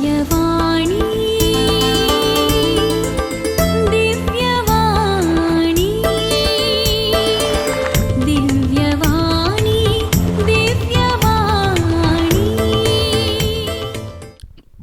दिव्यवाणी दिव्यवाणी दिव्यवाणी दिव्यवाणी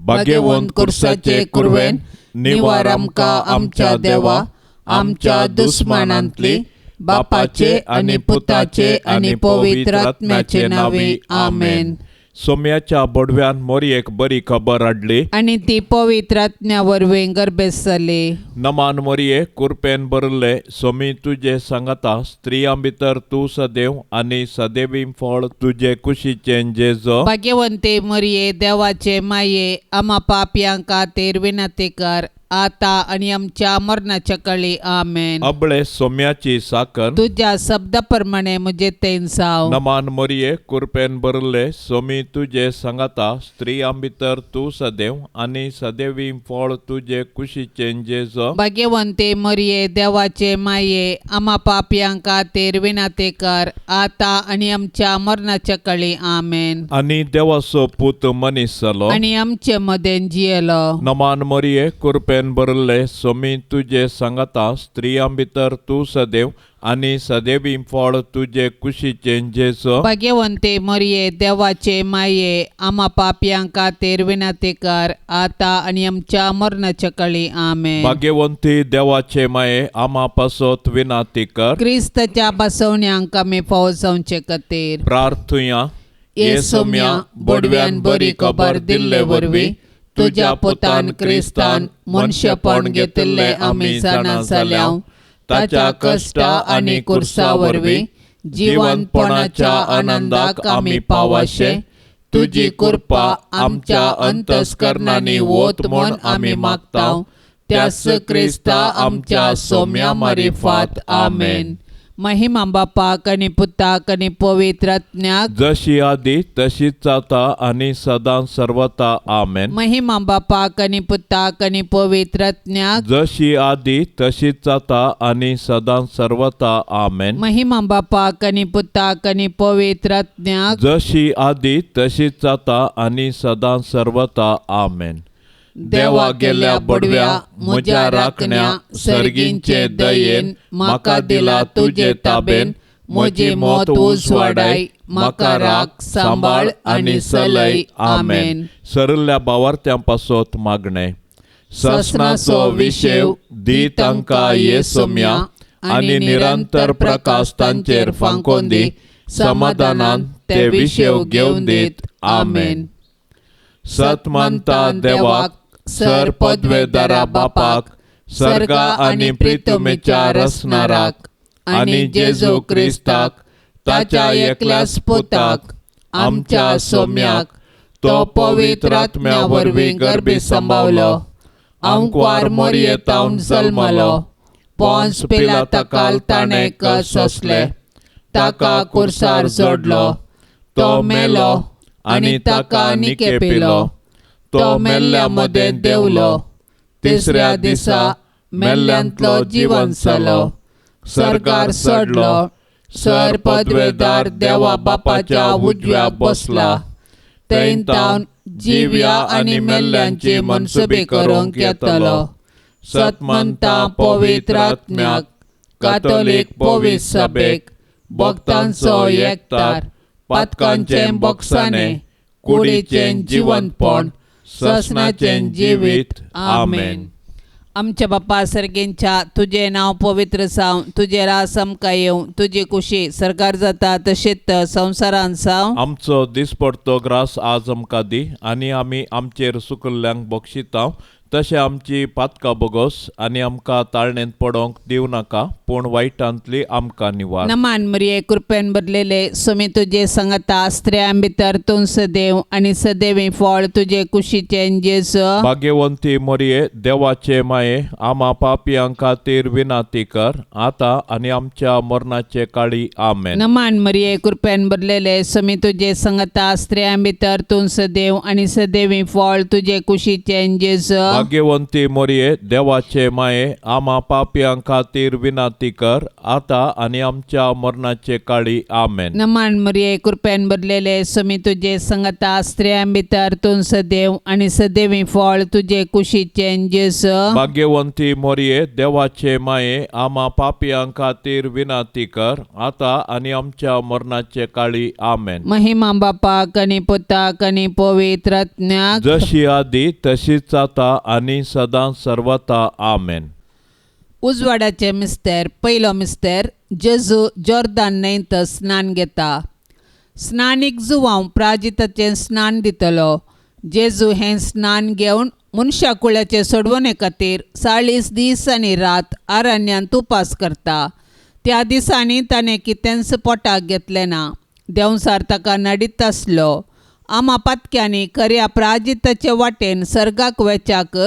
भाग्यवंत कुर्साचे कुरवेन निवार आमकां आमच्या देवा आमच्या दुस्मनांतली बापाचे आणि पुताचे आणि पवित्र आत्म्याचे नावी आमेन. सोम्याच्या बोडव्यान मोरयेक बरी खबर हाडली आणि ती पवित्र आत्म्या वरवीं गर्भेस जाली. नमान मोरये कुरपेन बरले सोमी तुझे सांगता स्त्रियां भितर तूं सदैव आणि सदैवी फळ तुझे कुशीचें जेजो. भाग्यवंते मरिये देवाचे माये आम्हा पापयांक खातीर विनंती कर आता आणि आमच्या मरणाच्या काळी आमेन. अबळे सोम्याची साकन तुझ्या शब्दाप्रमाणे मुझे तेन साव. नमान मोरये कुरपेन बरले सोमी तुझे सांगता स्त्रियां भितर तूं सदैव आणि सदैवी फळ तुझे कुशीचें जेजो. भाग्यवंते मरिये देवाचे माये आम्हा पापयांक खातीर विनंती कर आता आणि आमच्या मरणाच्या काळी आमेन. आणि देवाचो पूत मनीस जालो आणि आमचे मदेन जियेलो. नमान मोरये कुरपेन बरले सोमी तुझे सांगता स्त्रियां भितर तूं सदैव आणि सदैवी फळ तुझे कुशीचें जेजो. भाग्यवंते मरिये देवाचे माये आम्हा पापयांक खातीर विनंती कर आता आणि आमच्या मरणाच्या काळी आमेन. भाग्यवंती देवाचे माये आम्हा पासत विनंती कर. क्रिस्ताच्या बसवण्यांक आमी फावो जावचे खातीर प्रार्थुया ये सोम्या बोडव्यान बरी खबर दिल्ले वरवीं तुझ्या पुतान क्रिस्तान मनशेपण घेतिल्ले आमी जाणा जाल्याव ताच्या कश्टा आनी कुर्सा वरवीं जिवंतपणाच्या आनंदाक आमी पावाशे तुजी कृपा आमच्या अंतस्करणांनी वोत म्हूण आमी मागताव. त्यास क्रिस्ता आमच्या सोम्या मारिफात आमेन. महिमा बापाक आनी पुताक आनी पवित्र आत्म्याक जशी आदी तशीच जाता आणि सदां सर्वता आमेन. महिमा बापाक आनी पुताक आनी पवित्र आत्म्याक जशी आदी तशीच जाता आणि सदां सर्वता आमेन. महिमा बापाक आनी पुताक आनी पवित्र आत्म्याक जशी आदी तशीच जाता आणि सदां सर्वता आमेन. देवा गेल्या बडव्या म्हज्या राखण्या सर्गींचे दयेन म्हाका दिला तुजे ताबेन म्हजी मोत उजवाडाय म्हाका राख सांबाळ आनी सलय आमेन. सरल्या बावार्थ्यां पासत मागणे ससनाचो विशेव दी तांकां ये सोम्या आणि निरंतर प्रकाश तांचेर फांकोन दी समाधानान ते विशेव घेवन दीत आमेन. सत मानता देवाक सर पदवेदारा बापाक सर्गा आनी प्रितुमेच्या रसनाराक आनी जेजू क्रिस्ताक ताच्या एकल्याच पुताक आमच्या सोम्याक तो पवित्र आत्म्या वरवीं गर्भी संभावलो. अंकवार मोरयेतावन जल्मलो. पोंस पिलाताकाल ताणें कस सोंसले. ताका कुर्सार जोडलो. तो मेलो आनी ताका निकेपिलो. तो मेल्ल्या मदें देवलो. तिसऱ्या दिसा मेल्ल्यांतलो जिवंत जालो. सर्गार चडलो. सर पदवेदार देवा बापाच्या उजव्या बसला. थंय तावन जिव्या आनी मेल्ल्यांची मनसुबी करूंक येतलो. सतमंता पवित्र आत्म्याक कातोलीक पवित्र सभेक भक्तांचो एकठार पातकांचें बोगसाणें कुडीचें जिवंतपण ससनाचें जिवीत आमेन. आमच्या बापा सर्गेंच्या तुझे नाव पवित्र जावं. तुझे रास आमकां येवं. तुजी कुशी सरकार जाता तशीच संवसारांत जावं. आमचो दिसपडतो ग्रास आज आमकां दी आनी आमी आमचेर सुकल्ल्यांक बक्षितांव तशें आमची पातकां बोगोस आनी आमकां ताळणेंत पडोंक दिव नाका पूण वायटांतली आमकां निवार. नमान मरिये कृपेन बदलेले सोमी तुजे सांगता स्त्रियां भितर तूं सदैव आनी सदैवी फळ तुजे कुशीचें जेजू. भाग्यवंती मोरये देवाचे माये आम्हा पापयांक खातीर विनंती कर आता आनी आमच्या मरणाचे काळी आमेन. नमान मरिये कृपेन बदलेले सोमी तुजे सांगता स्त्रियां भितर तूं सदैव आनी सदैवी फळ तुजे कुशीचें जेजू. भाग्यवंती मोरये देवाचे माये आम्हा पापियां खातीर विनाती कर आता आणि आमच्या मरणाचे काळी आमेन. नमान मरिये कृपेन भरलेले स्वामी तुझे संगता स्त्रियां भितर तूं सदैव आणि सदैवी फळ तुझे कुशीचे जेजू. भाग्यवंती मोरये देवाचे माये आम्हा पापियां खातीर विनाती कर आता आणि आमच्या मरणाचे काळी आमेन. महिमा बापाक आणि पुताक आणि पवित्र आत्म्याक जशी आदी तशीच आता आणि सदां सर्वता आमेन. उजवाडाचे मिस्तेर. पयलो मिस्तेर जेजू जॉर्दान न्हंयेंत स्नान घेता. स्नानीक जुवांव प्राजिताचें स्नान दितलो. जेजू हें स्नान घेवन मनशा कुळाचे सोडवणे खातीर 40 दीस आनी रात आरण्यांत उपास करता. त्या दिसांनी ताणें कितेंच पोटाक घेतलें ना. देंवसार ताका नडीत आसलो. आम्हा पातक्यांनी खऱ्या प्राजिताचे वाटेन सर्गाक वेचाक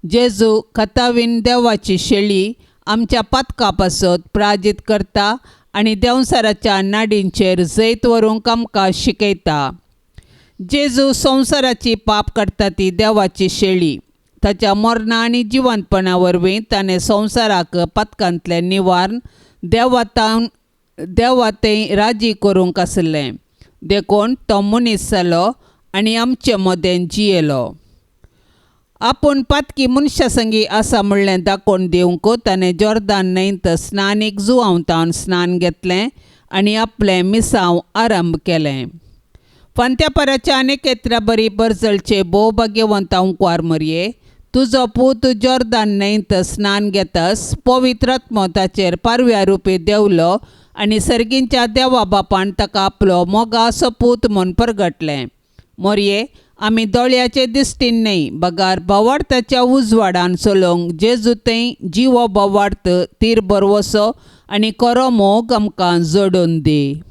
जेजू खतावीन देवाची शेळी आमच्या पातकां पासत प्राजीत करता आनी देंवसाराच्या नाडींचेर जैत व्हरूंक आमकां शिकयता. जेजू संवसाराची पाप काडटा ती देवाची शेळी. ताच्या मरणा आनी जिवंतपणा वरवीं ताणें संवसाराक पातकांतलें निवारण देवातें राजी करूंक आसलें. देखून तो मनीस जालो आनी आमचे मदें जियेलो. आपूण पातकी मनशा संगी आसा म्हणलें दाखोवन दिवंक ताणें जॉर्दान न्हंयेंत स्नानीक जुवांवतावन स्नान घेतलें आनी आपलें मिसांव आरंभ केलें. पंत्यापराच्या अनेकेत्रा बरी बरजलचे भोव भाग्यवंतांव कुंवार मरिये, तुजो पूत जॉर्दान न्हंयेंत स्नान घेतास पवित्र आत्मो ताचेर पारव्या रुपी देवलो आनी सर्गींच्या देवा बापान ताका आपलो मोगा असो पूत म्हूण परगटलें. मोरये, आमी दोळ्याचे दिश्टीन न्हय बगार भवार्थाच्या उजवाडान चलोवंक जेजू थंय जिवो भवार्थ तीर बरवसो आनी खरो मोग आमकां जोडून दी.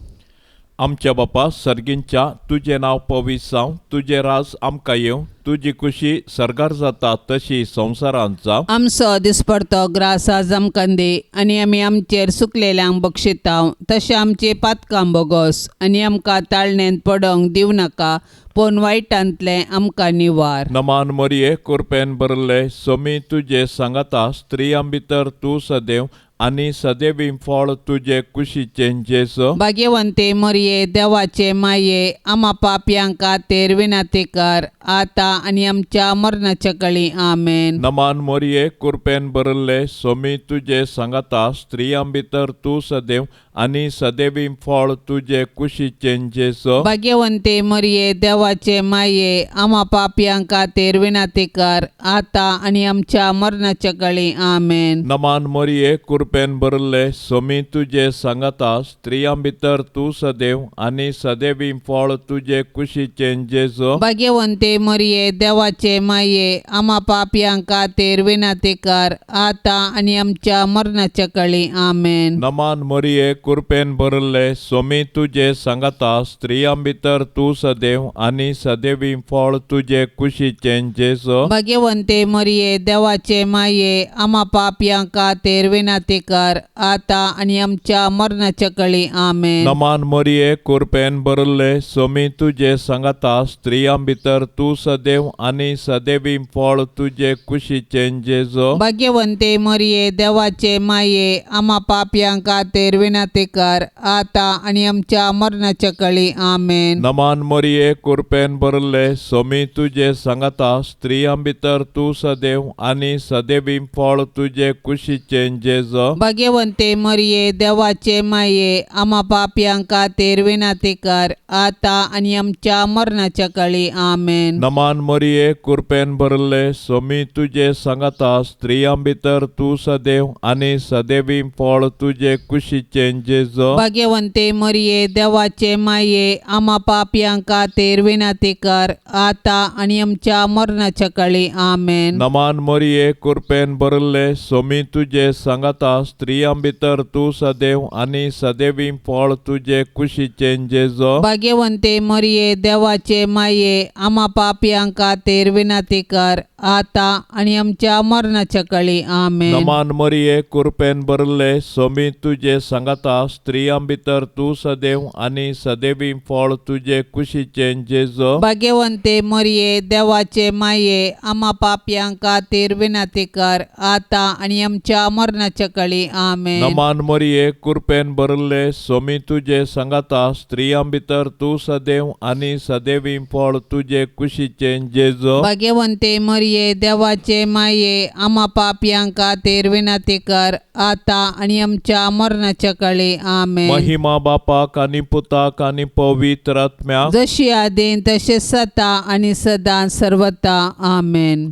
आमच्या बापा सर्गींच्या तुझे नाव पवित्र जावं, तुझे राज आमकां येवं, तुजी खुशी सर्गार जाता तशी संवसारांत जावं. आमचो दिसपडतो ग्रास आज आमकां दी आनी आमी आमचेर सुकलेल्यांक बक्षितांव. तशें आमची पातकां बोगोस आनी आमकां ताळणेंत पडोवंक दिवं नाका पूण वायटांतलें आमकां निवार. नमान मोरये कृपेन भरले स्वामी तुझे सांगता स्त्रियां भितर तूं सदैव आनी सदैवी फळ तुझे कुशीचे जेजू. भाग्यवंते मोरये देवाचे माये आम्हा पापयां खातीर विनाती कर आता आनी आमच्या मरणाच्या काळी आमेन. नमान मोरये कृपेन भरले स्वामी तुझे सांगता स्त्रियां भितर तूं सदैव आनी सदैवी फळ तुझे कुशीचे जेजू. भाग्यवंते मोरये देवाचे माये आम्हा पापयां खातीर विनाती कर आता आनी आमच्या मरणाच्या काळी आमेन. नमान मोरये कृपेन भरले स्वामी तुझे सांगता स्त्रियां भितर तूं सदैव आनी सदैवी फळ तुझे कुशीचे जेजू. भाग्यवंते मोरये देवाचे माये आम्हा पापयां खातीर विनाती कर आता आनी आमच्या मरणाच्या काळी आमेन. नमान मोरये कृपेन भरले स्वामी तुझे सांगता स्त्रियां भितर तूं सदैव आनी सदैवी फळ तुझे कुशीचे जेजू. भाग्यवंते मोरये देवाचे माये आम्हा पापयां खातीर विनाती कर आता आनी आमच्या मरणाच्या काळी आमेन. नमान मोरये कृपेन भरले स्वामी तुझे सांगता स्त्रियां भितर तूं सदैव आनी सदैवी फळ तुझे कुशीचे जेजू. भाग्यवंते मोरये देवाचे माये आम्हा पापयां खातीर विनाती कर आता आनी आमच्या मरणाच्या काळी आमेन. नमान मोरये कृपेन भरले स्वामी तुझे सांगता स्त्रियां भितर तूं सदैव आनी सदैवी फळ तुझे कुशीचे जेजू. भाग्यवंते मोरये देवाचे माये आम्हा पापयां खातीर विनाती कर आता आनी आमच्या मरणाच्या काळी आमेन. नमान मोरये कृपेन भरले स्वामी तुझे सांगता स्त्रियां भितर तूं सदैव आनी सदैवी फळ तुझे कुशीचे जेजू. भाग्यवंते मोरये देवाचे माये आम्हा पापयां खातीर विनाती कर आता आनी आमच्या मरणाच्या काळी आमेन. नमान मोरये कृपेन भरले स्वामी तुझे सांगता स्त्रियां भितर तूं सदैव आनी सदैवी फळ तुझे कुशीचे जेजू. भाग्यवंते मोरये देवाचे माये आम्हा पापयां खातीर विनाती कर आता आणि आमच्या मरणाच्या काळी आमेन. नमान मरिये कृपेन भरले स्वामी तुझे सांगता स्त्रियां भितर तू सदैव आणि सदैवी फळ तुझे कुशीचे जेजो. भाग्यवंते मरिये देवाचे माये आम्हा पापयांक खातीर विनंती कर आता आणि आमच्या मरणाच्या काळी आमेन. नमान मरिये कृपेन भरले स्वामी तुझे सांगता स्त्रियां भितर तू सदैव आणि सदैवी फळ तुझे कुशीचे जेजो. भाग्यवंते मरिये देवाचे माये आम्हा पापयांक खातीर विनंती कर आता आणि आमच्या मरणाच्या काळी आमेन. महिमा बापाक आणि पुताक आणि पवित्र आत्म्याक जशी आदीन तसे सता आणि सदा सर्वता आमेन.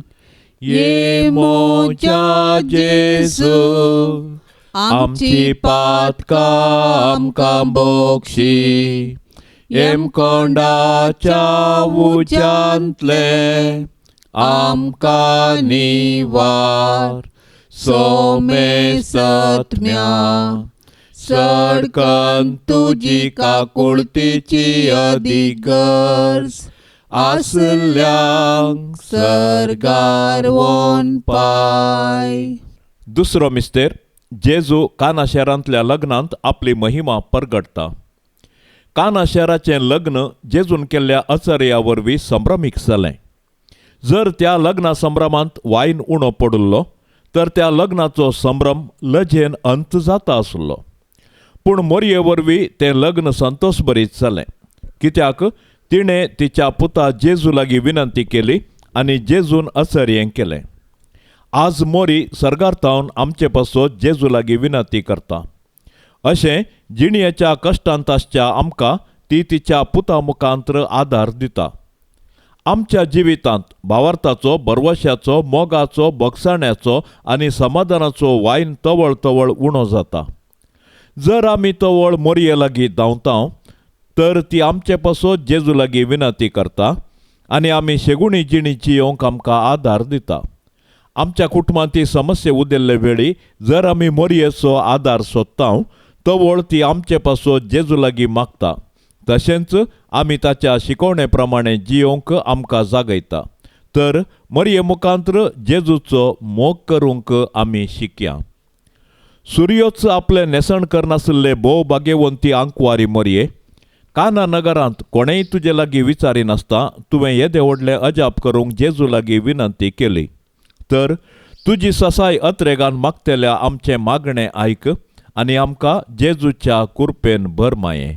ये मोच्या जेजू आमची पातका आमकां बोक्षी एम कोंडाच्या उज्यांतले आमकां निवार सोमे सत्म्या सडकन तुजी काकुळतीची अधिगर्ज आसल्यांक सरकार वोन पाय. दुसरो मिस्तेर जेजू काना शारांतल्या लग्नांत आपली महिमा परगटता. काना शाराचें लग्न जेजून केल्ल्या आचार्या वरवीं संभ्रमीक जालें. जर त्या लग्ना संभ्रमांत वायन उणो पडुल्लो तर त्या लग्नाचो संभ्रम लजेन अंत जाता आसलो. पूण मोरये वरवीं तें लग्न संतोश भरीत जालें, कित्याक तिणें तिच्या पुता जेजू लागीं विनंती केली आनी जेजून आचार्यें केलें. आज मोरी सर्गार्थावन आमचे पासत जेजू लागीं विनंती करता. अशें जिणयेच्या कश्टांत आसच्या आमकां ती तिच्या पुता मुखांत्र आदार दिता. आमच्या जिवितांत भावार्थाचो, बरवश्याचो, मोगाचो, भोगसाण्याचो आनी समाधानाचो वायन तवळ तवळ उणो जाता. जर आमी तवळ मोरये लागीं धांवतां तर ती आमचे पासत जेजू लागीं विनंती करता आनी आमी शेगुणी जिणी जियोंक आमकां आदार दिता. आमच्या कुटुंबांत समस्या उदेल्ले वेळी जर आमी मोरयेचो आदार सोदता तवळ ती आमचे पासत जेजू लागीं मागता. तशेंच आमी ताच्या शिकवणे प्रमाणे जियोंक आमकां जागयता. तर मोरये मुखांत्र जेजूचो मोग करूंक आमी शिकया. सूर्योच आपले नेसण करनासले भोव भाग्यवंती आंकवारी मोरये, काना नगरांत कोणेय तुजे लागीं विचारिनासता तुवें येदे व्हडले अजाप करूंक जेजू लागीं विनंती केली. तर तुजी ससाय अत्रेगान मागतेल्या आमचें मागणें आयक आनी आमकां जेजूच्या कृपेन भर माये.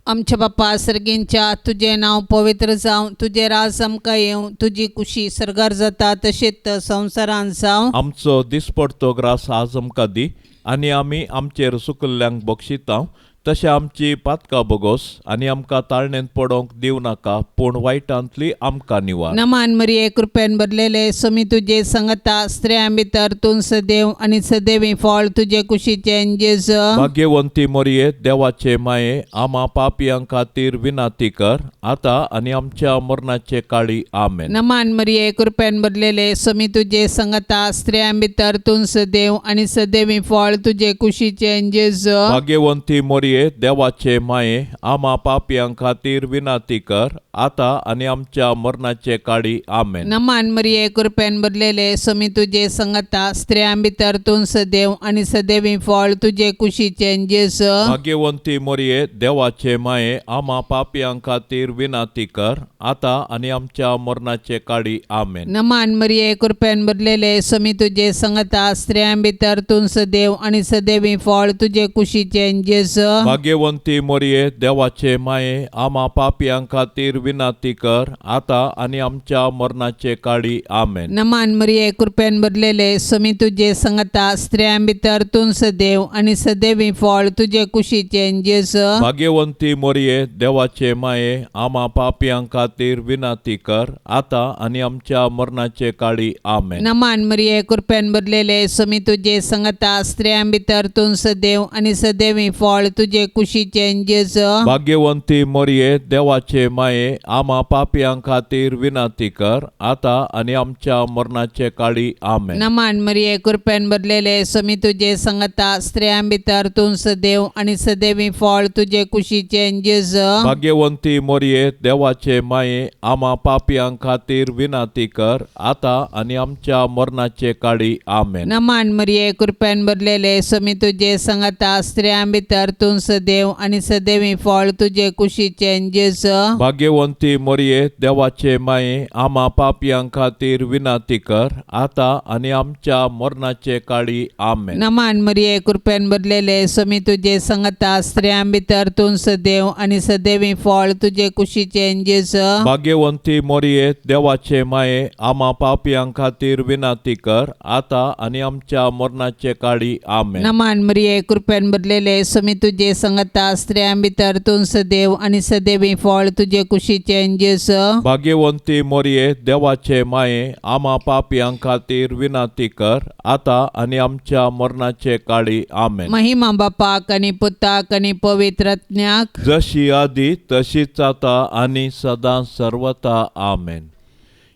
आमच्या बाप्पा सर्गींच्या तुझे नाव पवित्र जावं, तुझे राज आमकां येवं, तुजी कुशी सरगार जाता तशेंच संवसारांत जावं. आमचो दिसपडतो ग्रास आज आमकां दी आनी आमी आमचेर सुकल्ल्यांक बक्षिता तशें आमची पातकां बोगोस आनी आमकां ताळणेंत पडोवंक दिवं नाका पूण वायटांतली आमकां निवार. नमान मरिये कृपेन भरलेले स्वामी तुजे सांगता स्त्रियां भितर तूं सदैव आनी सदैवी फळ तुजे कुशीचें जेजू. भाग्यवंती मोरये देवाचे माये आम्हा पापयां खातीर विनंती कर आता आनी आमच्या मरणाचे काळी आमेन. नमान मरिये कृपेन भरलेले स्वामी तुजे सांगता स्त्रियां भितर तूं सदैव आनी सदैवी फळ तुजे कुशीचें जेजू. भाग्यवंती मोरये देवाचे माये आम्हा पापयां खातीर विनंती कर आता आनी आमच्या मरणाचे काळी आमेन. नमान मरिये कृपेन भरलेले स्वामी तुजे सांगता स्त्रियां भितर तूं सदैव आनी सदैवी फळ तुजे कुशीचें जेजू. भाग्यवंती मोरये देवाचे माये आम्हा पापयां खातीर विनंती कर आता आनी आमच्या मरणाचे काळी आमेन. नमान मरिये कृपेन भरलेले स्वामी तुजे सांगता स्त्रियां भितर तूं सदैव आनी सदैवी फळ तुजे कुशीचें जेजू. भाग्यवंती मोरये देवाचे माये आम्हा पापयां खातीर विनंती कर आता आनी आमच्या मरणाचे काळी आमेन. नमान मरिये कृपेन भरलेले स्वामी तुजे सांगता स्त्रियां भितर तूं सदैव आनी सदैवी फळ तुजे कुशीचें जेजू. भाग्यवंती मोरये देवाचे माये आम्हा पापयां खातीर विनंती कर आता आनी आमच्या मरणाचे काळी आमेन. नमान मरिये कृपेन भरलेले स्वामी तुजे सांगता स्त्रियां भितर तूं सदैव आनी सदैवी फळ तुझे कुशीचे जेजू भाग्यवंती मोरये देवाचे माये आम्हा पापियां खातीर विनंती कर आता आणि आमच्या मरणाचे काळी आमेन. नमान मरिये कृपेन भरलेले स्वामी तुझे संगता स्त्रियां भितर तूं सदैव आणि सदैवी फळ तुझे कुशीचे जेजू भाग्यवंती मोरये देवाचे माये आम्हा पापियां खातीर विनंती कर आता आणि आमच्या मरणाचे काळी आमेन. नमान मरिये कृपेन भरलेले स्वामी तुझे संगता स्त्रियां भितर तूं सदैव आणि सदैवी फळ तुझे कुशीचे जेजू भाग्यवंती मोरये देवाचे माये आम्हा पापियां खातीर विनंती कर आता आणि आमच्या मरणाचे काळी आमेन. नमान मरिये कृपेन भरलेले स्वामी तुझे संगता स्त्रियां भितर तूं सदैव आणि सदैवी फळ तुझे कुशीचे जेजू भाग्यवंती मोरये देवाचे माये आम्हा पापियां खातीर विनंती कर आता आणि आमच्या मरणाचे काळी आमेन. नमान मरिये कृपेन भरलेले स्वामी तुझे संगता स्त्रियां भितर तूं सदैव आणि सदैवी फळ तुझे कुशीचे जेजू भाग्यवंती मोरये देवाचे माये आम्हा पापियां खातीर विनंती कर आता आणि आमच्या मरणाचे काळी आमेन. महिमा बापाक आणि पुताक आणि पवित्रज्ञाक जशी आधी तशीच आता आणि सदा सर्वता आमेन.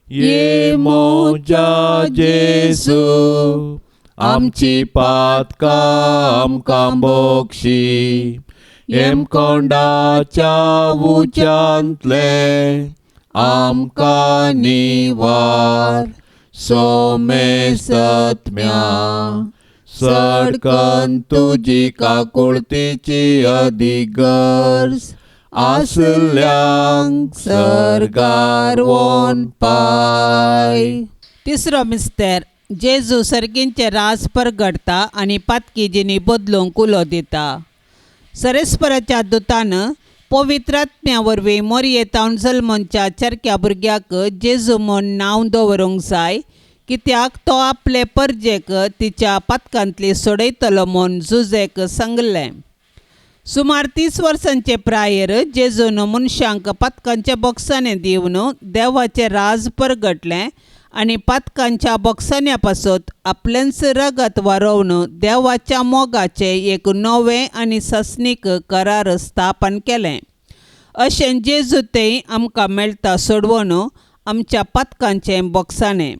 ये मोजा जेसू आमची पातकां आमकां बोगशी एम कोंडाच्या उच्यांतले आमकां निवार सोमे सत्म्या सडकन तुजी काकुळतीची अधिगर्ज आसल्यांक सरकार वोन पाय. तिसरो मिस्तेर जेजू सर्गींचे रास परगडता आणि पातकी जिनी बदलूंक उलो दिता. सरेस्पराच्या दुतान पवित्रात्म्या वरवीं मोरये तावन जल्मोनच्या चरक्या भुरग्याक जेजू म्हूण नांव दवरूंक जाय कित्याक तो आपले परजेक तिच्या पातकांतली सोडयतलो म्हूण जुजेक सांगलें. सुमार 30 वर्सांचे प्रायर जेजून मनशांक पातकांच्या बॉक्सांनी दिवन देवाचें राज परगटलें आणि पातकांच्या बॉक्सांनी पासून आपलेंच रगत वारोवन देवाच्या मोगाचें एक नवें आनी सस्नीक करार स्थापन केलें. अशें जेजूतय आमकां मेळटा सोडवून आमच्या पातकांचें बॉक्सांनी.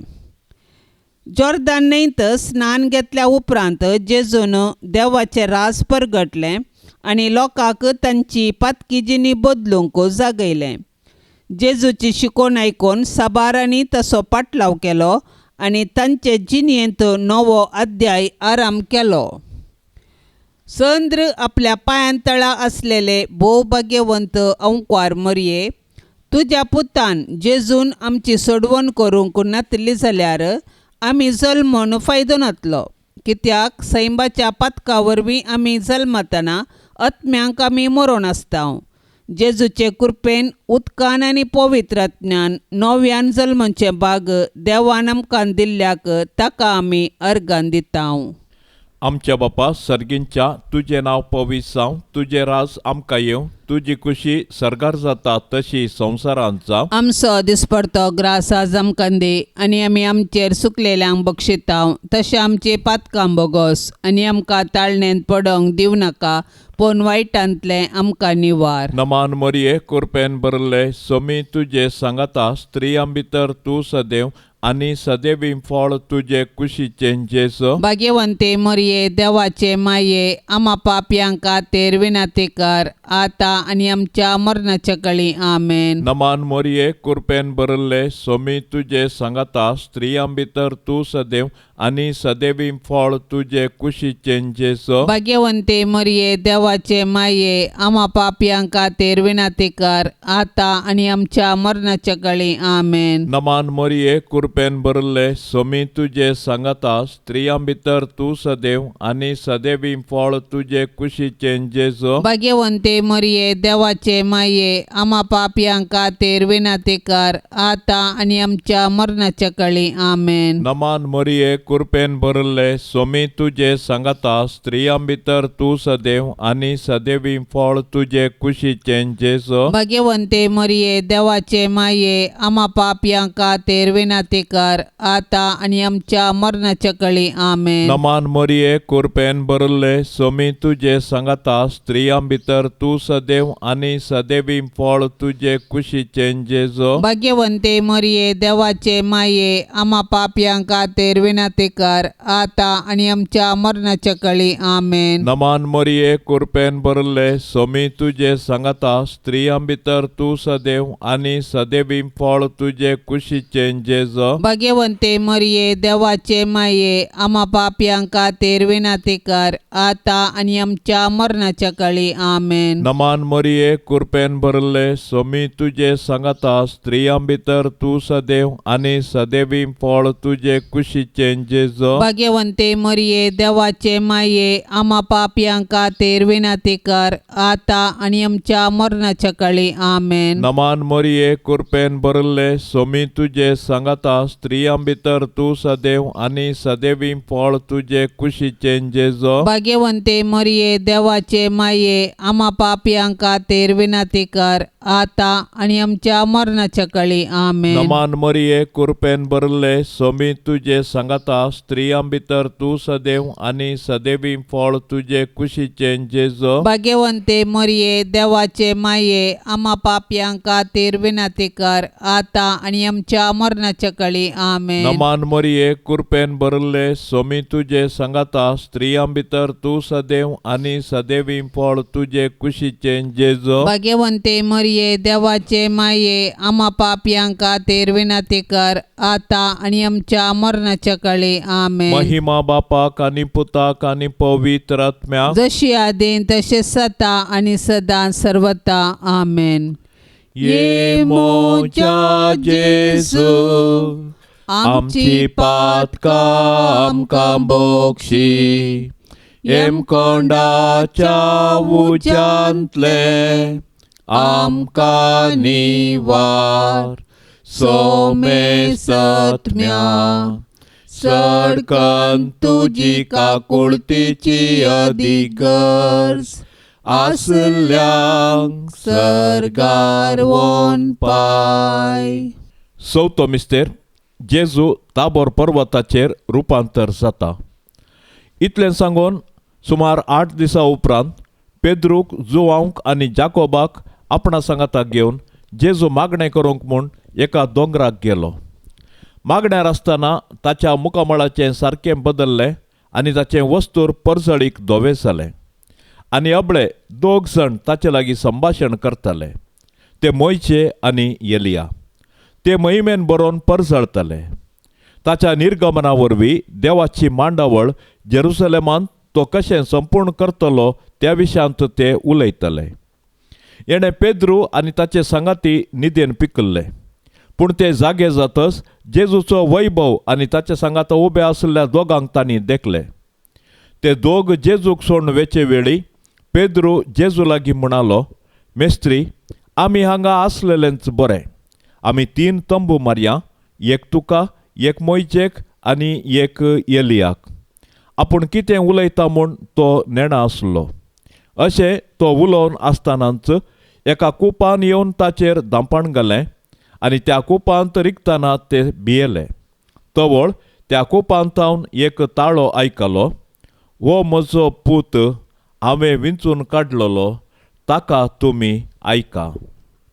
जॉर्दान न्हंयत स्नान घेतल्या उपरांत जेजून देवाचें राज परगटलें आनी लोकांक तांची पातकी जिनी बदलूंक जागयलें. जेजूची शिकोवन आयकून साबारांनी तसो पाटलाव केलो आनी तांचे जिणयेंत नवो अध्याय आराम केलो. संद्र आपल्या पांयांतळा आसलेले भोवभाग्यवंत अंकवार मरिये, तुज्या पुतान जेजून आमची सोडवण करूंक नातली जाल्यार आमी जल्मून फायदो नातलो. कित्याक सैमाच्या पातका वरवीं आमी जल्मतना आत्म्यांक आमी मरोन आसता. जेजूचे कृपेन उदकान आनी पवित्रात्म्यान नव्यान जल्मचे भाग देवान आमकां दिल्ल्याक ताका आमी अर्गान दिता. आमच्या बापा सर्गींच्या तुझे नाव पवित्र जावं, तुझे राज आमकां येवं, तुजी खुशी सरगार जाता तशी संवसारांत जावं. आमचो दिसपडतो ग्रास आज आमकां दे आनी आमी आमचेर सुकलेल्यांक बक्षिता तशें आमची पातकां बोगोस आनी आमकां ताळणेंत पडोंक दिव नाका पूण वायटांतले आमकां निवार. नमान मोरये कृपेन भरले सोमी तुजे सांगाता स्त्रियां भितर तूं सदैव आनी सदैवी फळ तुजे कुशीचे जेजू. भाग्यवंते मोरये देवाचे माये आम्हा पापयांक खातीर विनंती कर आता आनी आमच्या मरणाच्या काळी आमेन. नमान मोरये कृपेन भरले सोमी तुजे सांगाता स्त्रियां भितर तूं सदैव आनी सदैवी फळ तुजे कुशीचे जेजू. भाग्यवंते मोरये देवाचे माये आम्हा पापयांक खातीर विनंती कर आता आनी आमच्या मरणाच्या काळी आमेन. नमान मोरये कृपेन भरले सोमी तुजे सांगाता स्त्रियां भितर तूं सदैव आनी सदैवी फळ तुजे कुशीचे जेजू. भाग्यवंते मोरये देवाचे माये आम्हा पापयांक खातीर विनंती कर आता आनी आमच्या मरणाच्या काळी आमेन. नमान मोरये कृपेन भरले सोमी तुझे सांगता स्त्रियां भितर तू सदैव आणि सदैवी फळ तुझे कुशीचे जेजो भाग्यवंते मरिये देवाचे माये आम्हा पापयांका तेरविनाती कर आता आणि आमच्या मरणाच्या कळी आमेन. नमान मरिये कृपेन भरले सोमी तुझे सांगता स्त्रियां भितर तू सदैव आणि सदैवी फळ तुझे कुशीचे जेजो भाग्यवंते मरिये देवाचे माये आम्हा पापयांका तेरविनाती कर आता आणि आमच्या मरणाच्या कळी आमेन. नमान मरिये कृपेन भरले सोमी तुझे सांगता स्त्रियां भितर तू सदैव आणि सदैवी फळ तुझे कुशीचे जेजो भाग्यवंते मरिये देवाचे माये आम्हा पापयांका तेरविनाती कर आता आणि आमच्या मरणाच्या कळी आमेन. नमान मरिये कृपेन भरले सोमी तुझे सांगता स्त्रियां भितर तू सदैव आणि सदैवी फळ तुझे कुशीचे जेजो भाग्यवंते मरिये देवाचे माये आम्हा पापयांका तेरविनाती कर आता आणि आमच्या मरणाच्या कळी आमेन. नमान मरिये कृपेन भरले सोमी तुझे सांगता स्त्रियां भितर तू सदैव आणि सदैवी फळ तुझे कुशीचे जेजो भाग्यवंते मरिये देवाचे माये आम्हा पापयांका तेरविनाती कर आता आणि आमच्या मरणाच्या कळी आमेन. नमान मरिये कृपेन भरले सोमी तुझे सांगता स्त्रियां भितर तू सदैव आणि सदैवी फळ तुझे कुशीचे जेजो भाग्यवंते मरिये देवाचे माये आम्हा पापयांका तेरविनाती कर आता आणि आमच्या मरणाच्या कळी आमेन. नमान मरिये कृपेन भरले सोमी तुझे सांगता स्त्रियां भितर तू सदैव आणि सदैवी फळ तुझे कुशीचे जेजो भाग्यवंते मरिये देवाचे माये आम्हा पापयांका तेरविनाती कर आता आणि आमच्या मरणाच्या कळी आमेन. महिमा बापाक आणि पुताक आणि पवित्र आत्म्याक जशी आदीन तसे सता आणि सदा सर्वता आमेन. ये मोच्या जेजू आमची पातका आमकां बोक्षी एम कोंडाच्या उज्यांतले आमकां निवार सोमे सत्म्या सडकन तुजी काकुळतीची अधिगर्ज आसल्यांक सरकार वोन पाय. चवथो मिस्तेर जेजू ताबोर पर्वताचेर रुपांतर जाता. इतलें सांगून सुमार 8 दिसां उपरांत पेद्रूक जुवांक आनी जाकोबाक आपणा सांगाताक घेवन जेजू मागणें करूंक म्हूण एका दोंगराक गेलो. मागण्यार आसतना ताच्या मुखामळाचें सारकें बदल्लें आनी ताचें वस्तूर परसळीक धोवे जालें. आनी अबळे 2 जण ताचे लागीं संभाशण करताले. ते मोयचे आनी एलिया. ते महिमेन बरोवन परसळताले. ताच्या निर्गमना वरवीं देवाची मांडावळ जेरुसलेमांत तो कशें संपूर्ण करतलो त्या विशयांत ते उलयतले. एणे पेद्रू आनी ताचे सांगाती न्हिदेन पिकल्ले. पूण ते जागे जातच जेजूचो वैभव आनी ताचे सांगाता उबे आसलेल्या दोगांक तांणी देखले. ते दोग जेजूक सोडून वेचे वेळी पेद्रू जेजू लागीं म्हणालो, मेस्त्री, आमी हांगा आसलेलेंच बरें. आमी 3 तंबू मारया, एक तुका, एक मोयचेक आनी एक एलियाक. आपूण कितें उलयता म्हूण तो नेणा आसलो. अशें तो उलोवन आसतनाच एका कुपान येवन ताचेर धांपण घालें आनी त्या कुपांत रिगतना ते भियेले. तवळ त्या कुपांतावन एक ताळो आयकलो. हो म्हजो पूत हांवें विंचून काडलेलो, ताका तुमी आयका.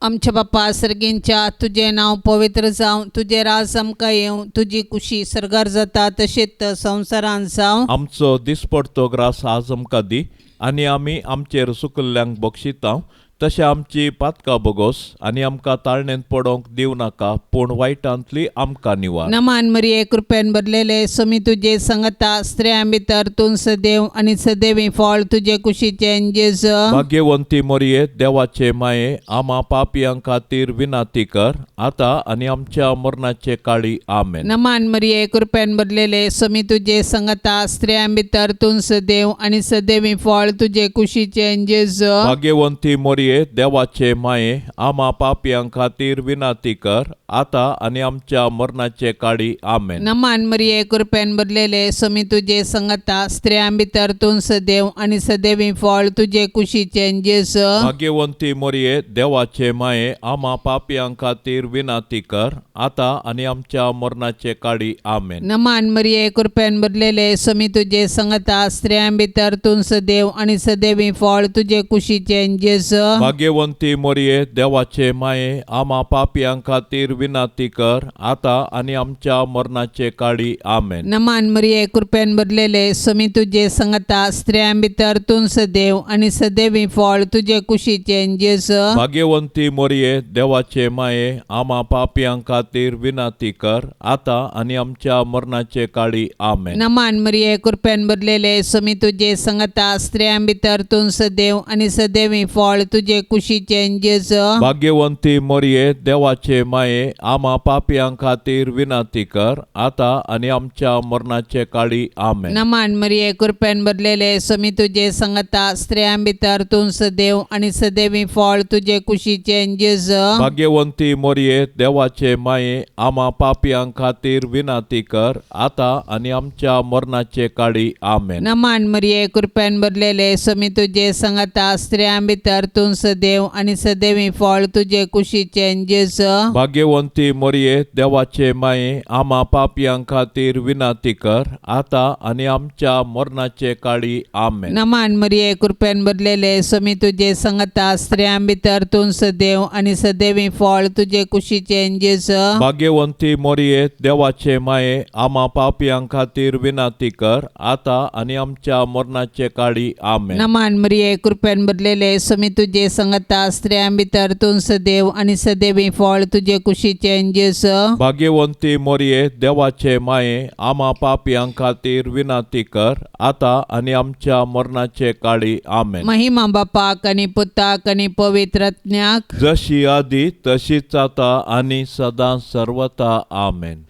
आमच्या बाप्पा सर्गींच्या तुझे नाव पवित्र जावं, तुझे राज आमकां येवं, तुजी कुशी सरगार जाता तशेंच संवसारांत जावं. आमचो दिसपडतो ग्रास आज आमकां दी आनी आमी आमचेर सुकल्ल्यांक बक्षिता तशें आमची पातकां बोगोस आनी आमकां ताळणेंत पडोवंक दिवं नाका, पूण वायटांतली आमकां निवार. नमान मरिये कृपेन भरलेले सोमी तुजे सांगता स्त्रियां भितर तूं सदैव आनी सदैवी फळ तुजे कुशीचे जेजू. भाग्यवंती मरिये देवाचे माये आम्हा पापयां खातीर विनाती कर आता आनी आमच्या मरणाचे काळी आमेन. नमान मरिये कृपेन भरलेले सोमी तुजे सांगता स्त्रियां भितर तूं सदैव आनी सदैवी फळ तुजे कुशीचे जेजू. भाग्यवंती मरिये मरिये देवाचे माये आम्हा पापियां खातीर विनाती कर आता आणि आमच्या मरणाचे काळी आमेन. नमान मरिये कृपेन भरलेले स्वामी तुझे संगता स्त्रियां भितर तूं सदैव आणि सदैवी फळ तुझे कुशीचे जेसु. भाग्यवंती मरिये देवाचे माये आम्हा पापियां खातीर विनाती कर आता आणि आमच्या मरणाचे काळी आमेन. नमान मरिये कृपेन भरलेले स्वामी तुझे संगता स्त्रियां भितर तूं सदैव आणि सदैवी फळ तुझे कुशीचे जेसु. भाग्यवंती मरिये देवाचे माये आम्हा पापियां खातीर विनाती कर आता आणि आमच्या मरणाचे काळी आमेन. नमान मरिये कृपेन भरलेले स्वामी तुझे संगता स्त्रियां भितर तूं सदैव आणि सदैवी फळ तुझे कुशीचे जेसु. भाग्यवंती मरिये देवाचे माये आम्हा पापियां खातीर विनाती कर आता आणि आमच्या मरणाचे काळी आमेन. नमान मरिये कृपेन भरलेले स्वामी तुझे संगता स्त्रियां भितर तूं सदैव आणि सदैवी फळ तुझे कुशीचे जेसु. भाग्यवंती मरिये देवाचे माये आम्हा पापियां खातीर विनाती कर आता आणि आमच्या मरणाचे काळी आमेन. नमान मरिये कृपेन भरलेले स्वामी तुझे संगता स्त्रियां भितर तूं सदैव आणि सदैवी फळ तुझे कुशीचे जेसु. भाग्यवंती मरिये देवाचे माये आम्हा पापियां खातीर विनाती कर आता आणि आमच्या मरणाचे काळी आमेन. नमान मरिये कृपेन भरलेले स्वामी तुझे संगता स्त्रियां भितर तूं सदैव आणि सदैवी फळ तुझे कुशीचे जेसु. भाग्यवंती मरिये देवाचे माये आम्हा पापियां खातीर विनाती कर आता आणि आमच्या मरणाचे काळी आमेन. नमान मरिये कृपेन भरलेले स्वामी तुझे संगता स्त्रियां भितर तूं सदैव आणि सदैवी फळ तुझे कुशीचे जेसु. भाग्यवंती मरिये देवाचे माये आम्हा पापियां खातीर विनाती कर आता आणि आमच्या मरणाचे काळी आमेन. नमान मरिये कृपेन भरलेले स्वामी तुझे संगता स्त्रियां भितर तूं सदैव आणि सदैवी फळ तुझे कुशीचे जेसु. भाग्यवंती मरिये देवाचे माये आम्हा पापियां खातीर विनाती कर आता आणि आमच्या मरणाचे काळी आमेन. महिमा बापाक आणि पुताक आणि पवित्र आत्म्याक जशी आधी तशीच आता आणि सदा सर्वता आमेन.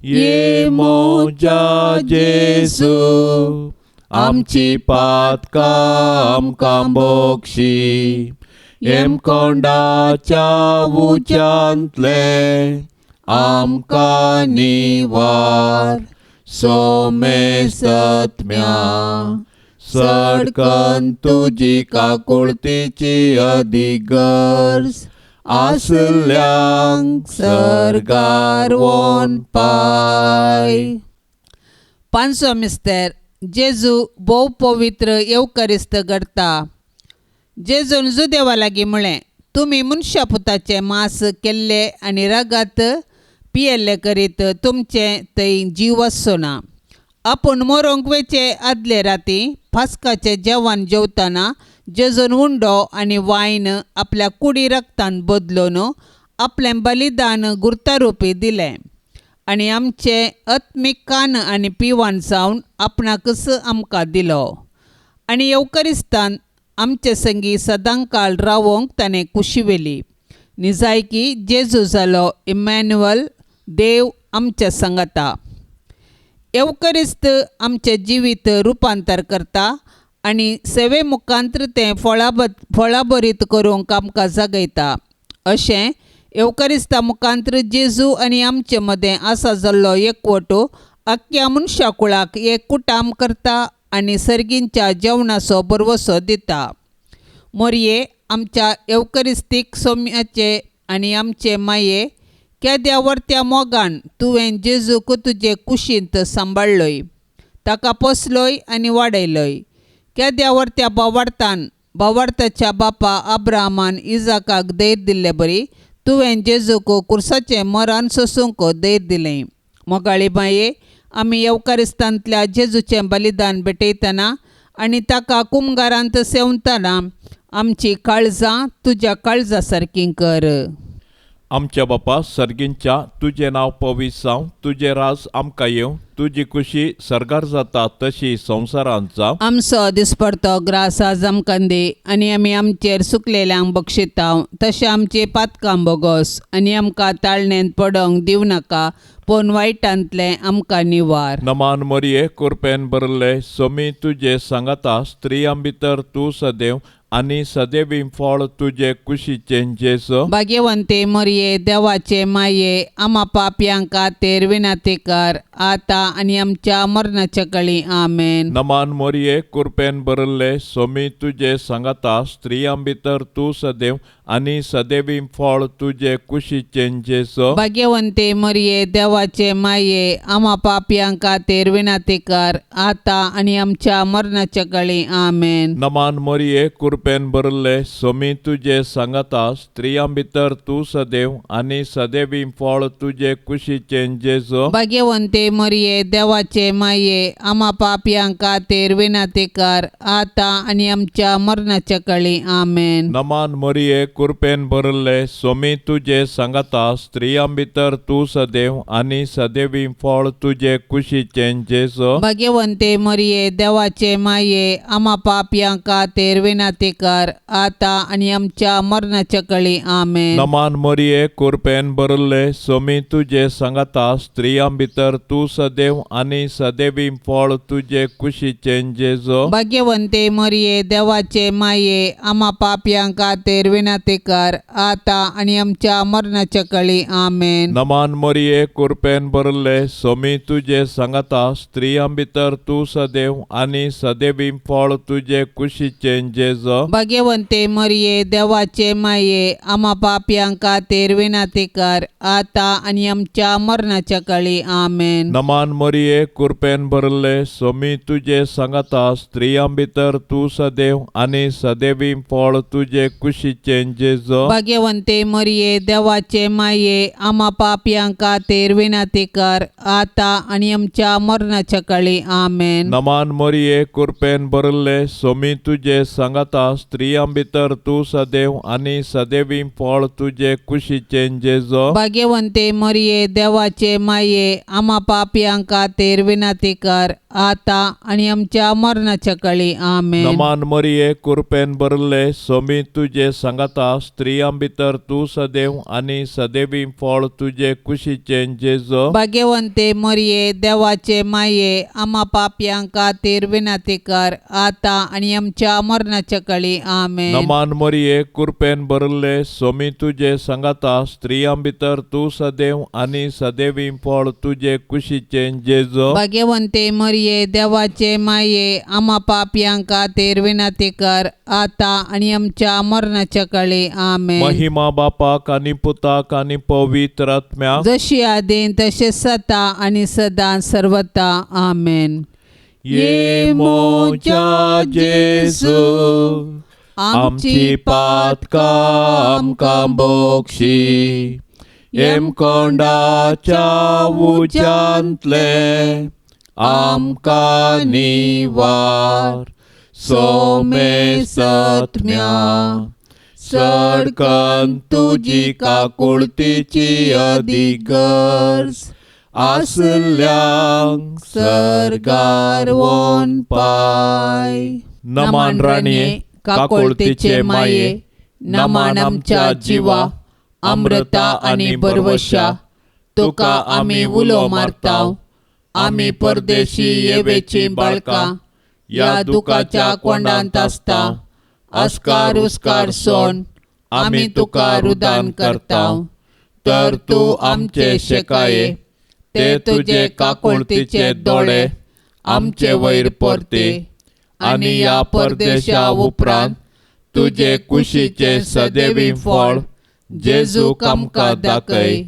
ये मोजा जेसू आमची पातकां आमकां बोगशी एम कोंडाच्या उच्यांतले आमकां निवार सोमे सत्म्या सडकन तुजी काकुळतीची अधिगर्ज आसल्यांक सरगार वोन पाय. पांचवो मिस्तेर जेजू भोव पवित्र येवकरिस्त घडता. जेजून जुदेवा लागीं म्हळें तुमी मनशा पुताचे मांस केल्ले आनी रगत पियेल्ले करीत तुमचे थंय जीव आसचो ना. आपूण मरोंक वेचे आदले राती फास्काचें जेवण जेवतना जेजून उंडो आनी वायन आपल्या कुडी रक्तान बदलून आपलें बलिदान गुर्तारुपी दिलें आनी आमचे आत्मीक कान आनी पिवान जावन आपणाकच आमकां दिलो. आनी येवकरिस्तान आमचे संगी सदांकाळ रावोंक ताणें कुशिवेली. निजायकी जेजू जालो इमॅन्युअल देव आमच्या संगता. येवकरिस्त आमचे जिवीत रुपांतर करता आनी सेवे मुखांत्र तें फळाबरीत करूंक आमकां जगयता. अशें येवकरिस्ता मुखांत्र जेजू आनी आमचे मदें आसा जाल्लो एकवटो आख्ख्या मनशा कुळाक एकूटाम करता आनी सर्गींच्या जेवणाचो बरवसो दिता. मोरये आमच्या येवकरिस्तीक सोम्याचे आनी आमचे माये केद्या वर्त्या मोगान तुवें जेजूक तुजे कुशींत सांबाळलोय, ताका पोसलोय आनी वाडयलोय. केद्या वर्त्या भावार्थाच्या बापा अब्राहमान इजाकाक दैर दिल्ले बरी तुवें जेजूक कुर्साचें मरण सोसूंक दैर दिलें. मोगाळी माये आमी येवकरिस्तांतल्या जेजूचें बलिदान भेटयतना आनी ताका कुमगारांत सेवतना आमची काळजां तुज्या काळजा सारकीं कर. आमच्या बापा सर्गींच्या तुजें नांव पवित्र जावं, तुजें राज आमकां येवं, तुजी खुशी सरगार जाता तशी संवसारांत जावं. आमचो दिसपडतो ग्रास आज आमकां दी आनी आमी आमचेर सुकलेल्यांक बक्षितांव, तशें आमची पातकां बोगोस आनी आमकां ताळणेंत पडोंक दिवं नाका, पूण वायटांतले आमकां निवार. नमान मरिये कृपेन भरले सोमी तुजे सांगाता स्त्रियां भितर तूं सदैव आनी सदैवी फळ तुझे कुशीचे जेजो भाग्यवंते मरिये देवाचे माये आम्हा पापयांका तेर विनाती कर आता आणि आमच्या मरणाच्या कळी आमेन. नमान मोरये कृपेन बरल्ले सोमी तुझे सांगता स्त्रियां भितर तू सदैव आनी सदैवी फळ तुझे कुशीचे जेजो भाग्यवंते मरिये देवाचे माये आम्हा पापयांका तेर विनाती कर आता आणि आमच्या मरणाच्या कळी आमेन. नमान मोरये कृपेन बरल्ले सोमी तुझे सांगता स्त्रियां भितर तू सदैव आनी सदैवी फळ तुझे कुशीचे जेजो भाग्यवंते मरिये देवाचे माये आम्हा पापयांका तेर विनाती कर आता आणि आमच्या मरणाच्या कळी आमेन. नमान मोरये कृपेन बरल्ले सोमी तुझे सांगता स्त्रियां भितर तू सदैव आनी सदैवी फळ तुझे कुशीचे जेजो भाग्यवंते मरिये देवाचे माये आम्हा पापयांका तेर विनाती कर आता आणि आमच्या मरणाच्या कळी आमेन. नमान मोरये कृपेन बरल्ले सोमी तुझे सांगता स्त्रियां भितर तू सदैव आनी सदैवी फळ तुझे कुशीचे जेजो भाग्यवंते मरिये देवाचे माये आम्हा पापयांका तेर विनाती कर आता आणि आमच्या मरणाच्या कळी आमेन. नमान मोरये कृपेन बरल्ले सोमी तुझे सांगता स्त्रियां भितर तू सदैव आनी सदैवी फळ तुझे कुशीचे जेजो भाग्यवंते मरिये देवाचे माये आम्हा पापयांका तेर विनाती कर आता आणि आमच्या मरणाच्या कळी आमेन. नमान मोरये कृपेन बरल्ले सोमी तुझे सांगता स्त्रियां भितर तू सदैव आनी सदैवी फळ तुझे कुशीचे जेजो भाग्यवंते मरिये देवाचे माये आम्हा पापयांका तेर विनाती कर आता आणि आमच्या मरणाच्या कळी आमेन. नमान मोरये कृपेन बरल्ले सोमी तुझे सांगता स्त्रियां भितर तू सदैव आनी सदैवी फळ तुझे कुशीचे जेजो भाग्यवंते मरिये देवाचे माये आम्हा पापयांका तेर विनाती कर आता आणि आमच्या मरणाच्या कळी आमेन. नमान मोरये कृपेन बरल्ले सोमी तुझे सांगता स्त्रियां भितर तू सदैव आनी सदैवी फळ तुझे कुशीचे जेजो भाग्यवंते मरिये देवाचे माये आम्हा पापयांका तेर विनाती कर आता आणि आमच्या मरणाच्या कळी आमेन. नमान मोरये कृपेन बरल्ले सोमी तुझे सांगता स्त्रियां भितर तू सदैव आनी सदैवी फळ तुझे कुशीचे जेजो भाग्यवंते मरिये देवाचे माये आम्हा पापयांका तेर विनाती कर आता आणि आमच्या मरणाच्या कळी आमेन. महिमा बापाक आनी पुताक आनी पवित्र आत्म्याक जशी आदीन तसे सता आणि सदा सर्वता आमेन. ये मोच्या जेजू आमची पातकां आमकां बोगशी एम कोंडाच्या उज्यांतले आमकां निवार सोमे सत्म्या सडकन तुजी काकुळतीची अधिगर्ज आसल्यांक सरकार वोन पाय. नमान राणये काकुळतीचे माये नमान आमच्या जिवा अमृता आनी बरवशा तुका आमी उलो मारताव. आमी परदेशी येवेची बाळकां या दुखाच्या कोंडांत आसता अस्कार उस्कार सोन आमी तुका रुदान करताव. तर तूं आमचे शेकाये ते तुजे काकुळतीचे दोळे आमचे वयर परते आनी या परदेशा उपरांत तुजे कुशीचे सदैवी फळ जेजूक आमकां दाखय.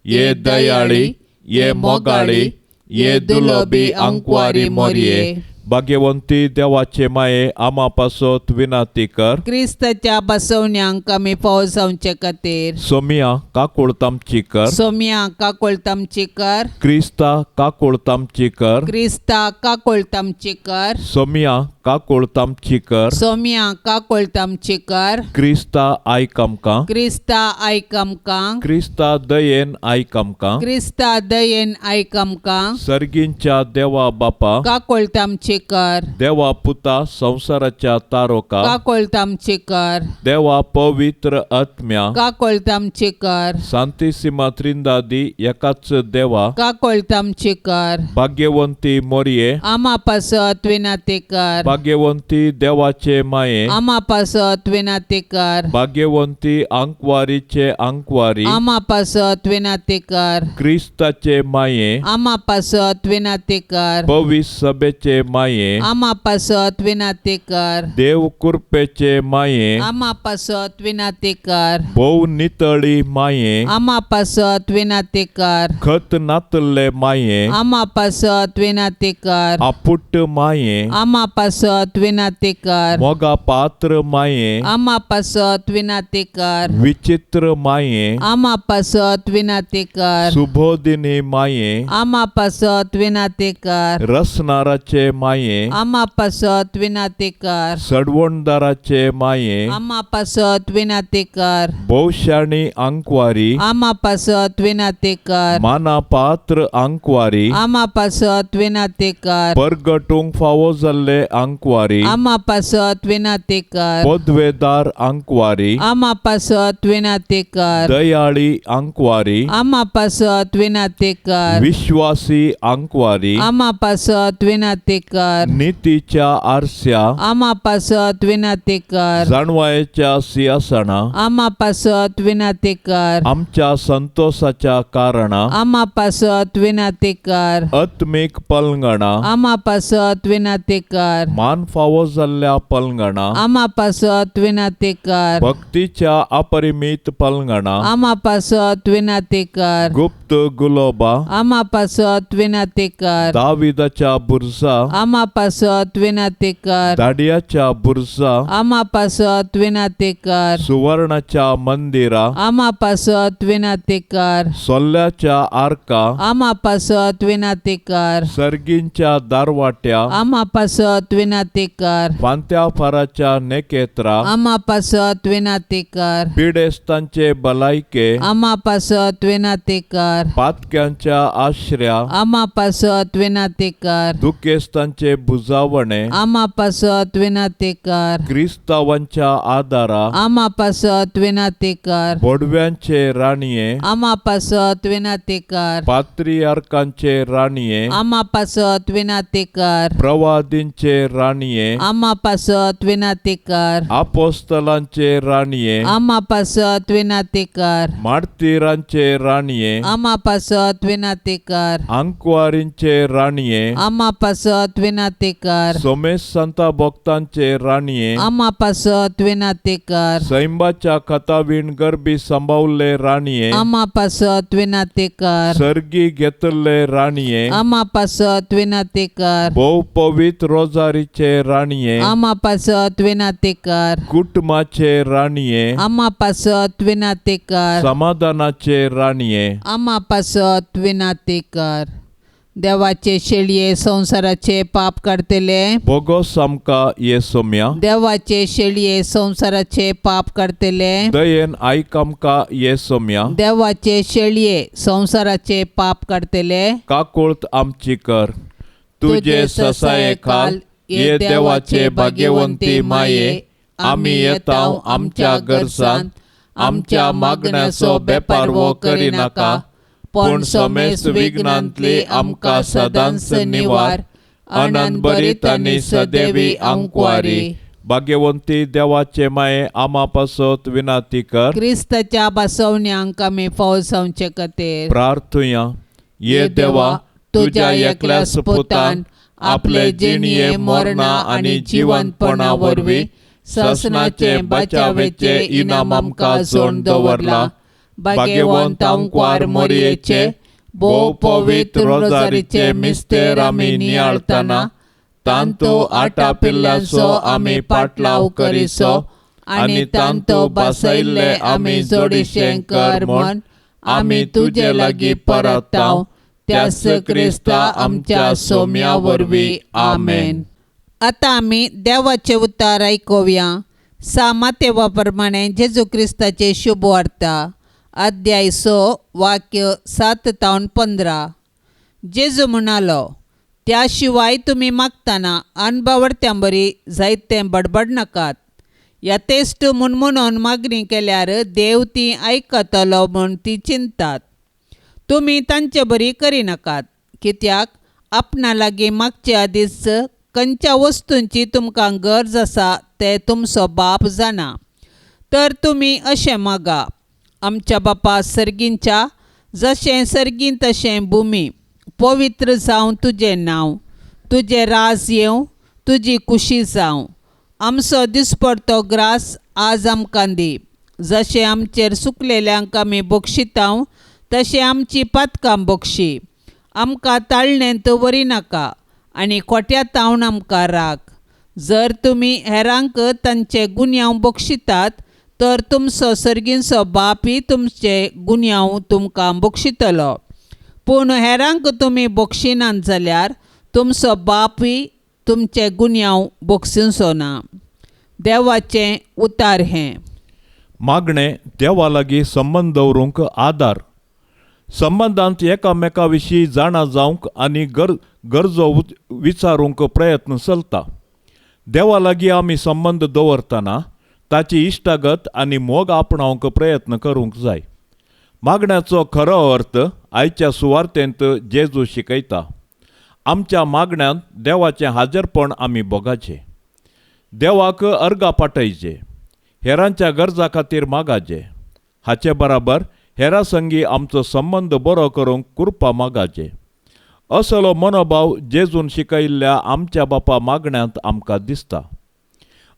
ये दयाळी ये मोगाळी ये दुलोबी अंकवारी मोरये भाग्यवंती देवाचे माये आम्हा पासत विनाती कर. क्रिस्ताच्या बसवण्यांक कमी फावो जावचे खातीर सोमिया काकुळतामची कर. सोम्या काकुळतामची कर. क्रिस्ता काकुळतामची कर. क्रिस्ता काकुळतामची कर. सोमिया काकुळतामची कर. सोम्या काकुळतामची कर. क्रिस्ता आयक आमकां. क्रिस्ता आयक आमकां. क्रिस्ता दयेन आयक आमकां. क्रिस्ता दयेन आयक आमकां. सर्गींच्या देवा बापा काकुळतामची कर. देवा पुता संसाराच्या तारोका काकुळतामची कर. देवा पवित्र आत्म्या काकुळतामची कर. सांतिसिमा त्रिंदादी एकाच देवा काकुळतामची कर. भाग्यवंती मोरये आम्हा पासत विनाती कर. भाग्यवंती देवाचे माये आमा पासत विनातेकार भाग्यवंती अंकवारीचे अंकवारी आमा पासत विनातेकार क्रिस्ताचे माये आमा पासत विनातेकार पवित्र सभेचे माये आमा पासत विनातेकार देव कृपेचे माये आमा पासत विनातेकार बहु नितळी माये आमा पासत विनातेकार खत नातले माये आमा पासत विनातेकार आपुट माये आमा पासत विनातेकार मोगा पात्र माये आमा पासत विनातेकार विचित्र माये आमा पासत विनातेकार सुबोधिनी माये आमा पासत विनातेकार रसनाराचे माये आमा पासत विनातेकार सडवणदाराचे माये आमा पासत विनातेकार बहुशाणी अंकवारी आमा पासत विनातेकार माना पात्र अंकवारी आमा पासत विनातेकार परगटूंक फावो जाल्ले अंकवारी आमा पासत विनातेकार पदवेदार अंकवारी आमा पासत विनातेकार दयाळी अंकवारी आमा पासत विनातेकार विश्वासी अंकवारी आमा पासत विनातेकार नीतीच्या आरस्या आमा पासत विनातेकार जाणवायेच्या सिंहासना आमा पासत विनातेकार आमच्या संतोषाच्या कारणा आमा पासत विनातेकार आत्मिक पलंगणा आमा पासत विनातेकार मान फावो जाल्ल्या पलंगणा आमा पासत विनातेकार भक्तीच्या अपरिमित पलंगणा आमा पासत विनातेकार गुप्त गुलोबा आमा पासत विनातेकार दाविदाच्या बुरजा आमा पासत विनातेकार दाडियाच्या बुरजा आमा पासत विनातेकार सुवर्णाच्या मंदिरा आमा पासत विनातेकार सोल्ल्याच्या आर्का आमा पासत विनातेकार सर्गींच्या दारवाट्या आमा पासत विनातेकार फांत्या फाराच्या नेकेत्रा आमा पासत विनातेकार पिडेस्तांचे भलायके आमा पासत विनातेकार पातक्यांच्या आश्र्या आमा पासत विनातेकार दुखेस्तांचे बुजावणे आमा पासत विनातेकार क्रिस्तावांच्या आदारा आमा पासत विनातेकार बोडव्यांचे राणीये आमा पासत विनातेकार पात्रियार्कांचे राणीये आमा पासत विनातेकार प्रवादींचे राणीये आमा पासत विनातेकार आपोस्तलांचे राणीये आमा पासत विनातेकार मार्तिरांचे राणीये आमा पासत विनातेकार अंकवारींचे राणीये आमा पासत विनातेकार सोमेश संता भक्तांचे राणीये आमा पासत विनातेकार सैंबाच्या खतावीण गरबी संभावले राणीये आमा पासत विनातेकार सर्गी घेतले राणीये आमा पासत विनातेकार बहु पवित्र रोजारीचे राणीये आमा पासत विनातेकार कुटुंबाचे राणीये आमा पासत विनातेकार समाधानाचे राणीये आमा पासत विनातेकार देवाचे शेळये संसाराचे पाप काढतेले बोगोस आमका येसोम्या देवाचे शेळये संसाराचे पाप काढतेले दयेन आयक आमका येसोम्या देवाचे शेळये संसाराचे पाप काढतेले काकुळत आमची कर तुझे ससाये खाल ये देवाचे भाग्यवंती माये आम्ही येताव आमच्या गरजांत आमच्या मागण्याचो बेपार वो करी नाका पण समेस्त विघ्नांतली आमका सदांच निवार अनंत बरीत आनी सदैवी अंकवारी भाग्यवंती देवाचे माये आमा पासत विनाती कर क्रिस्ताच्या बसवण्यांक आमी फौसांचे खातीर प्रार्थुया ये देवा तुझ्या एकल्या सपुतान आपले जिणये मरणा आनी जिवंतपणा वरवीं ससनाचे बचावेचे इनाम आमकां जोड दवरला भाग्यवंत अंकवार मोरयेचे भोव पवित्र रोजारीचे मिस्तेर आमी नियाळतना तांतो आटा पिल्लांचो आमी पाटलाव करिसो आनी तांतो बसयल्ले आमी जोडिशें कर म्हण आमी तुजे लागीं परताव त्यास क्रिस्ता आमच्या सोम्या वरवीं आमेन. आता आमी देवाचे उतार आयकुया. सामातेवा प्रमाणे जेजू क्रिस्ताचे शुभ वार्ता अध्याय 6 वाक्य 7 ते 15. जेजू म्हणालो, त्या शिवाय तुम्ही मागताना अनबावडत्यां बरी जायतें बडबड नाकात. यथेस्ट म्हणून मागणी केल्यार देव ती आयकतलो म्हूण ती चिंतात. तुमी तांचे बरी करिनाकात, कित्याक आपणा लागीं मागचे आदींच खंयच्या वस्तूंची तुमकां गरज आसा ते तुमचो बाप जाणा. तर तुमी अशें मागा. आमच्या बापा सर्गींच्या, जशें सर्गीन तशें भुमी. पवित्र जावं तुजें नांव. तुजें राज येवं, तुजी कुशी जावं. आमचो दिसपडटो ग्रास आज आमकां दी. जशें आमचेर सुकलेल्यांक आमी बक्षितांव, तशें आमची पातकां बक्षी. आमकां ताळणेंत व्हरिनाका आनी खोट्यातावन आमकां राख. जर तुमी हेरांक तांचे गुन्यांव बक्षितात, तर तुमचो सर्गींचो बापूय तुमचे गुन्यांव तुमकां बक्षितलो. पूण हेरांक तुमी बक्षिनात जाल्यार तुमचो बापूय तुमचे गुन्यांव बक्षिवचो ना. देवाचें उतार हें. मागणें देवा लागीं संबंद दवरूंक आदार. संबंदांत एकामेका विशीं जाणा जावंक आनी गरजो विचारूंक प्रयत्न चलता. देवा लागीं आमी संबंद दवरतना ताची इश्टागत आनी मोग आपणावंक प्रयत्न करूंक जाय. मागण्याचो खरो अर्थ आयच्या सुवार्तेंत जेजू शिकयता. आमच्या मागण्यांत देवाचें हाजीरपण आमी बोगाचें. देवाक अर्गां पाठयचें. हेरांच्या गरजा खातीर मागाचें. हाचे बराबर हेरां संगी आमचो संबंद बरो करूंक कृपा मागाचें. असलो मनोभाव जेजून शिकयल्ल्या आमच्या बापा मागण्यांत आमकां दिसता.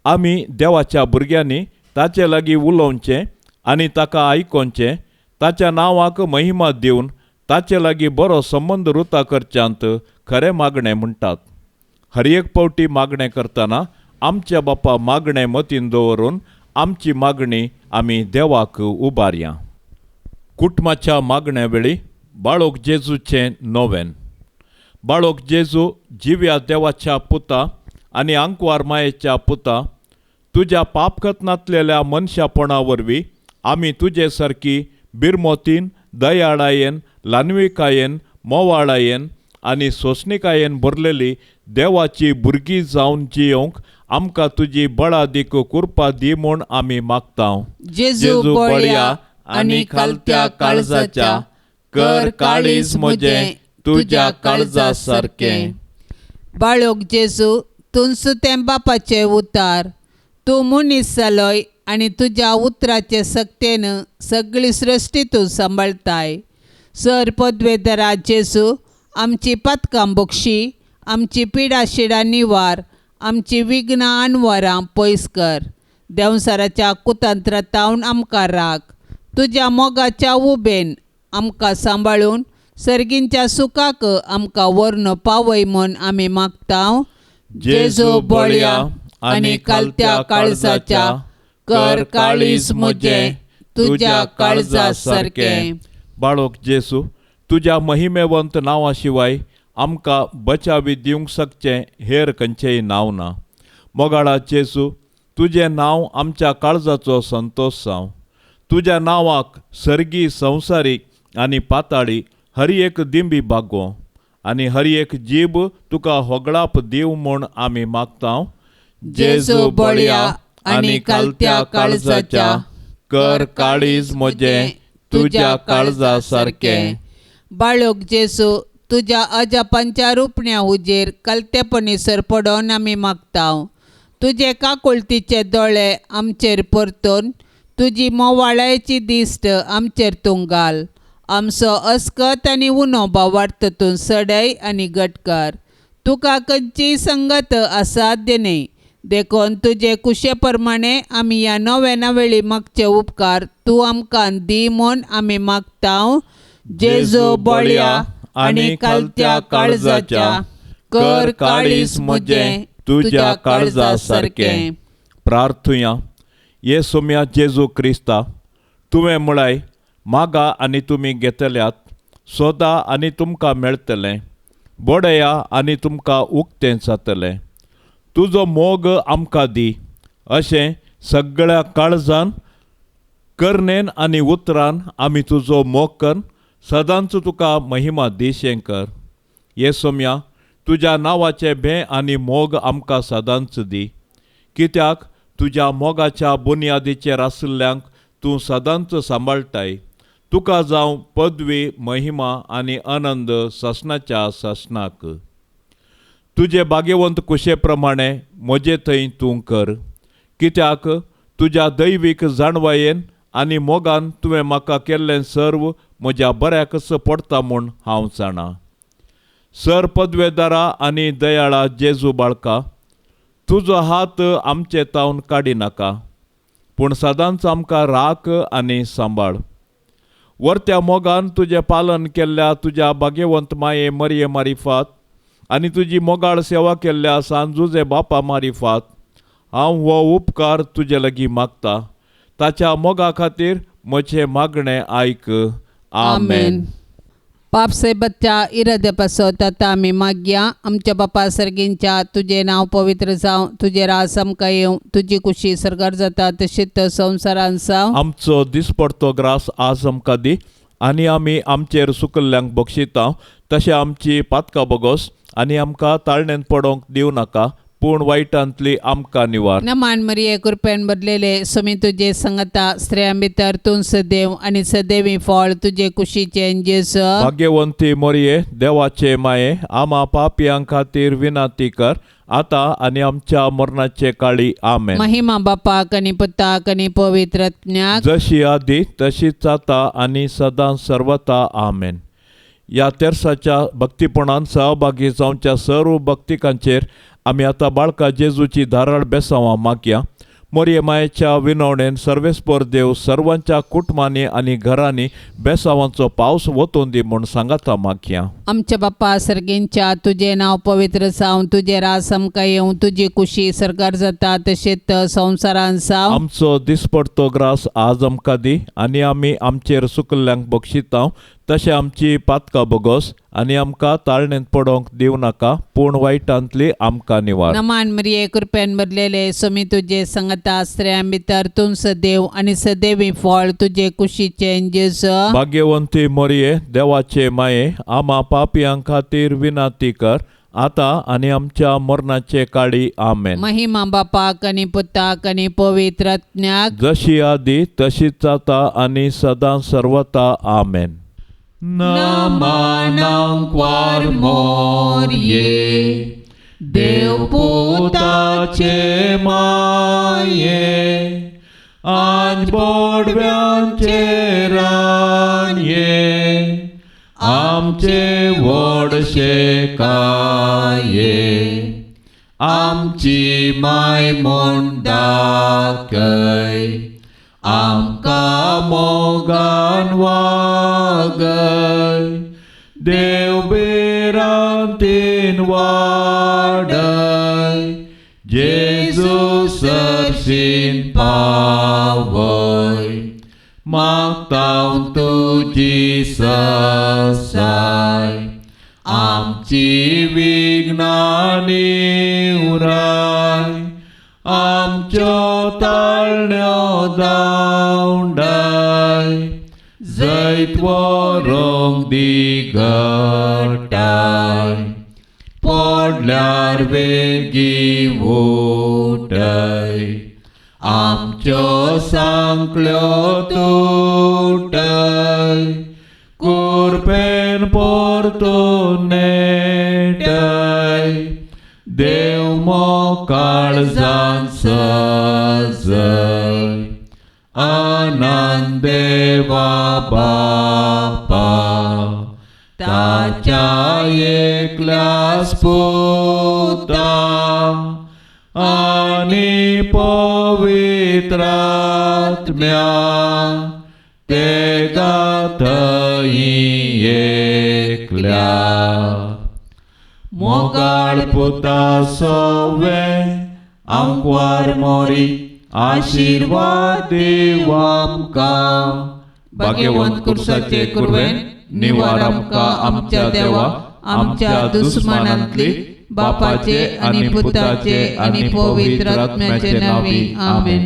आमी देवाच्या भुरग्यांनी ताचे लागीं उलोवचें आनी ताका आयकोवचें. ताच्या नांवाक महिमा दिवन ताचे लागीं बरो संबंद रुता करच्यांत खरें मागणें म्हणटात. हर एक पावटी मागणें करतना आमच्या बापा मागणें मतीन दवरून आमची मागणी आमी देवाक उबारया. कुटुंबाच्या मागण्या वेळी बाळोक जेजूचें नोवेन. बाळोक जेजू जिव्या देवाच्या पुता आनी आंकवार मायेच्या पुता, तुज्या पापखतनातलेल्या मनशापणा वरवीं आमी तुजे सारकी बिरमोतीन, दयाळायेन, लानविकायेन, मोवाळायेन आनी सोंसणिकायेन भरलेली देवाची भुरगीं जावन जियोंक आमकां तुजी बळा दीक कृपा दी म्हूण आमी मागतांव. जेजू बळया आनी खालत्या काळजाच्या, कर काळीज म्हजें तुज्या काळजा सारकें. बाळोक जेजू, तुमचो तें बापाचें उतार. तूं मनीस जालोय आनी तुज्या उतराचे सक्तेन सगळी सृश्टी तूं सांबाळताय. सर पदवेदरा जेजू, आमची पातकां बक्षी, आमची पिडा शिडा निवार, आमची विघ्नां आनवारां पयस कर. देंवसाराच्या कुतंत्रांतावन आमकां राख. तुज्या मोगाच्या उबेन आमकां सांबाळून सर्गींच्या सुखाक आमकां व्हरून पावय म्हूण आमी मागतांव. जेजू बळया आनी खालत्या काळजाच्या, कर काळीज म्हजें तुज्या काळजा सारकें. बाळोक जेजू, तुज्या महिमेवंत नांवा शिवाय आमकां बचावी दिवंक शकचें हेर खंयचेंय नांव ना. मोगाळा जेजू, तुजें नांव आमच्या काळजाचो संतोश जावं. तुज्या नांवाक सर्गी, संवसारीक आनी पाताळी हर एक दिंबी बागो आनी हर एक जीब तुका होगळाप दिव म्हूण आमी मागतांव. जेजू बळया आनी खालत्या काळजाच्या, कर काळीज म्हजें तुज्या काळजा सारकें. बाळोक जेजू, तुज्या अजापांच्या रुपण्या हुजेर कलतेपणी सरपडोन आमी मागतांव. तुजे काकुळतीचे दोळे आमचेर परतून तुजी मोवाळायेची दिश्ट आमचेर तूं घाल. आमचो अस्कत आनी उणो भावार्थ तूं सडय आनी घटकार. तुका खंयचीय संगत असाध्य न्ही. देखून तुजे कुशे प्रमाणे आमी ह्या नव्याना वेळी मागचे उपकार तूं आमकां दी म्हूण आमी मागतांव. जेजू बळया आनी खालत्या काळजाच्या, कर काळीज म्हजें तुज्या काळजा सारकें. प्रार्थुया. ये सोम्या जेजू क्रिस्ता, तुवें म्हळाय, मागा आनी तुमी घेतल्यात, सोदा आनी तुमकां मेळटलें, बोडया आनी तुमकां उक्तें जातलें. तुजो मोग आमकां दी. अशें सगळ्या काळजान, करनेन आनी उतरान आमी तुजो मोग कर, सदांच तुका महिमा दिशें कर. ये सोम्या, तुज्या नांवाचें भें आनी मोग आमकां सदांच दी. कित्याक तुज्या मोगाच्या बुनयादीचेर आशिल्ल्यांक तूं सदांच सांबाळटाय. तुका जावं पदवी, महिमा आनी आनंद ससनाच्या ससनाक. तुजे भाग्यवंत कुशे प्रमाणे म्हजे थंय तूं कर, कित्याक तुज्या दैवीक जाणवायेन आनी मोगान तुवें म्हाका केल्लें सर्व म्हज्या बऱ्याकच पडटा म्हूण हांव जाणां. सर पदवेदारा आनी दयाळा जेजू बाळका, तुजो हात आमचे तावन काडी नाका, पूण सदांच आमकां राख आनी सांबाळ. वर्त्या मोगान तुजें पालन केल्ल्या तुज्या भाग्यवंत माये मरये मारिफात आनी तुजी मोगाळ सेवा केल्ल्या सांजुजे बापा मारिफात हांव हो उपकार तुजे लागीं मागता. ताच्या मोगा खातीर म्हजें मागणें आयक. आमेन. पाप से बच्चा इरादे पासत आता आमी मागया. आमच्या बापा सर्गींच्या तुझे नाव पवित्र जावं, तुझे रास आमकां येवं, तुजी कुशी सरकार जाता तशीच संवसारान जावं. आमचो दिसपडतो ग्रास आज आमकां दी, आनी आमी आमचेर सुकल्ल्यांक बक्षिता तशें आमची पातकां बगोस, आनी आमकां ताळणेन पडोवंक दिवं नाका, पूण वायटांतली आमकां निवार. नमान मरिये कृपेन बदलेले सुमी तुझे संगता स्त्रियां भितर तूं सदैव आनी सदैवी फळ तुझे कुशीचे जेस. भाग्यवंती मोरये, देवाचे माये, आमा पापयां खातीर विनाती कर, आता आनी आमच्या मरणाचे काळी. आमेन. महिमा बापाक आनी पुताक आनी पवित्रत्म्याक जशी आदी तशीच आता आनी सदां सर्वता. आमेन. या तेर्साच्या भक्तीपणान सहभागी जावच्या सर्व भक्तिकांचेर आमी आतां बाळका जेजूची धाराळ बेसांवां मागया. मोरये मायेच्या विनवणेन सर्वेस्पर देव सर्वांच्या कुटुंबांनी आनी घरांनी बेसांवांचो पावस वतून दी म्हूण सांगाता मागया. आमच्या बापा सर्गींच्या तुझे नाव पवित्र जावं, तुझे रास आमकां येवं, तुजी कुशी सरकार जाता तशेंच संवसारान जावं. आमचो दिसपडतो ग्रास आज आमकां दी, आनी आमी आमचेर सुकल्ल्यांक बक्षिता तशें आमची पातकां बगोस, आनी आमकां ताळणेंत पडोवंक दिवं नाका, पूण वायटांतली आमकां निवार. नमान मरिये कृपेन बदलेले सुमी तुझे संगता स्त्रियां भितर तूं सदैव आनी सदैवी फळ तुझे कुशीचे जेस. भाग्यवंती मोरये, देवाचे माये, आमा पापयां खातीर विनाती कर, आता आनी आमच्या मरणाचे काळी. आमेन. महिमा बापाक आनी पुताक आनी पवित्रत्म्याक जशी आदी तशीच आता आनी सदां सर्वता. आमेन. नमानांक वार मोरये, देव पुताचे माये, आज बोडव्यांचे रानये, आमचे व्हडशे काये, आमची माय म्हूण दाखय, आमकां मोगान वागय, देव बेरांतीन वाडय, जेजू सरसीन पावय, मागतां तुजी ससाय, आमची विघ्नां उराय, आमच्यो ताळण्यो दावंडाय, जैत वरोंक दिगटाय, पडल्यार वेगी उठय, आमच्यो सांकल्यो तुटय, कुरपेन परतून नेटय, देव मोकाळजान सजय, आनंद देवा बापा, ताच्या एकल्याच पुता आनी पवित्रात्म्या, तेगा थंय एकल्या, मोगाळ पुता सोवे आमकां मोरी, आशीर्वाद देव आमकां, भाग्यवंत कुर्साचे कुरवेन निवार आमकां आमच्या देवा, आमच्या दुस्मानांतली, बापाचे आनी पुताचे आनी पवित्र आत्म्याचे नांवी. आमेन.